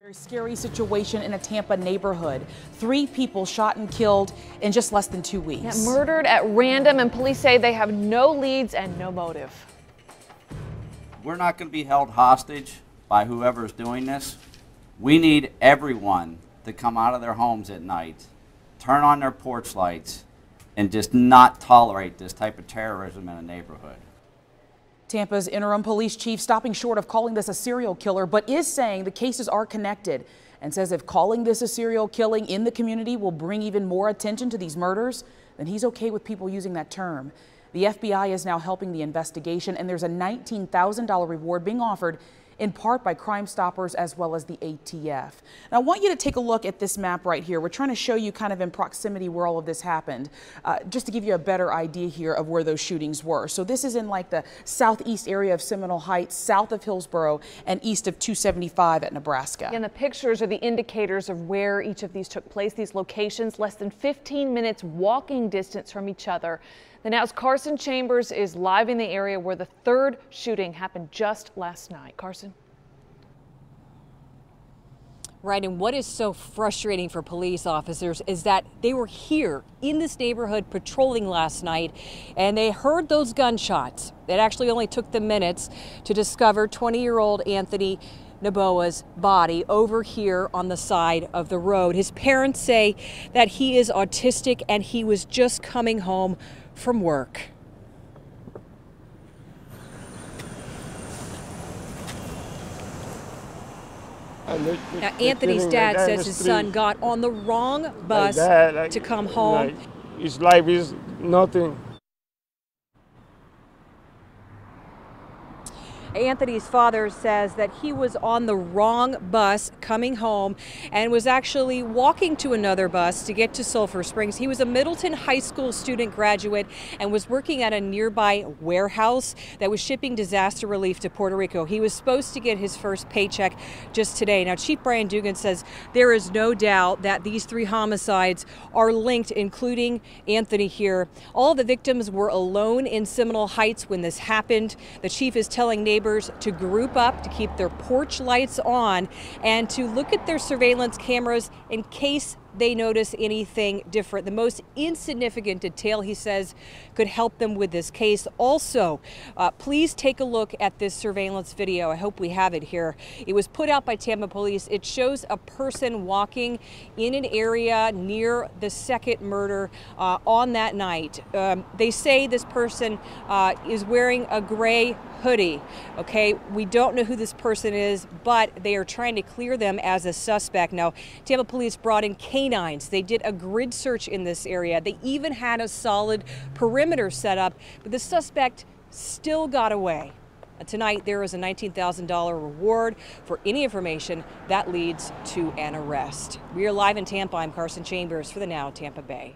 Very scary situation in a Tampa neighborhood. 3 people shot and killed in just less than 2 weeks. Yeah, murdered at random, and police say they have no leads and no motive. We're not going to be held hostage by whoever's doing this. We need everyone to come out of their homes at night, turn on their porch lights, and just not tolerate this type of terrorism in a neighborhood. Tampa's interim police chief stopping short of calling this a serial killer, but is saying the cases are connected, and says if calling this a serial killing in the community will bring even more attention to these murders, then he's okay with people using that term. The FBI is now helping the investigation, and there's a $19,000 reward being offered in part by Crime Stoppers as well as the ATF. Now, I want you to take a look at this map right here. We're trying to show you kind of in proximity where all of this happened, just to give you a better idea here of where those shootings were. So this is in like the southeast area of Seminole Heights, south of Hillsborough, and east of 275 at Nebraska. And the pictures are the indicators of where each of these took place. These locations less than 15 minutes walking distance from each other. The Now's Carson Chambers is live in the area where the 3rd shooting happened just last night. Carson. Right, and what is so frustrating for police officers is that they were here in this neighborhood patrolling last night, and they heard those gunshots. It actually only took them minutes to discover 20-year-old Anthony Noboa's body over here on the side of the road. His parents say that he is autistic and he was just coming home from work. Now, Anthony's dad says his son got on the wrong bus to come home. His life is nothing. Anthony's father says that he was on the wrong bus coming home and was actually walking to another bus to get to Sulphur Springs. He was a Middleton High School student graduate and was working at a nearby warehouse that was shipping disaster relief to Puerto Rico. He was supposed to get his first paycheck just today. Now, Chief Brian Dugan says there is no doubt that these 3 homicides are linked, including Anthony here. All the victims were alone in Seminole Heights when this happened. The chief is telling neighbors to group up, to keep their porch lights on, and to look at their surveillance cameras in case they notice anything different. The most insignificant detail, he says, could help them with this case. Also, please take a look at this surveillance video. I hope we have it here. It was put out by Tampa Police. It shows a person walking in an area near the 2nd murder on that night. They say this person is wearing a gray hoodie. Okay, we don't know who this person is, but they are trying to clear them as a suspect. Now, Tampa Police brought in canines. They did a grid search in this area. They even had a solid perimeter set up, but the suspect still got away. Tonight, there is a $19,000 reward for any information that leads to an arrest. We are live in Tampa. I'm Carson Chambers for the Now Tampa Bay.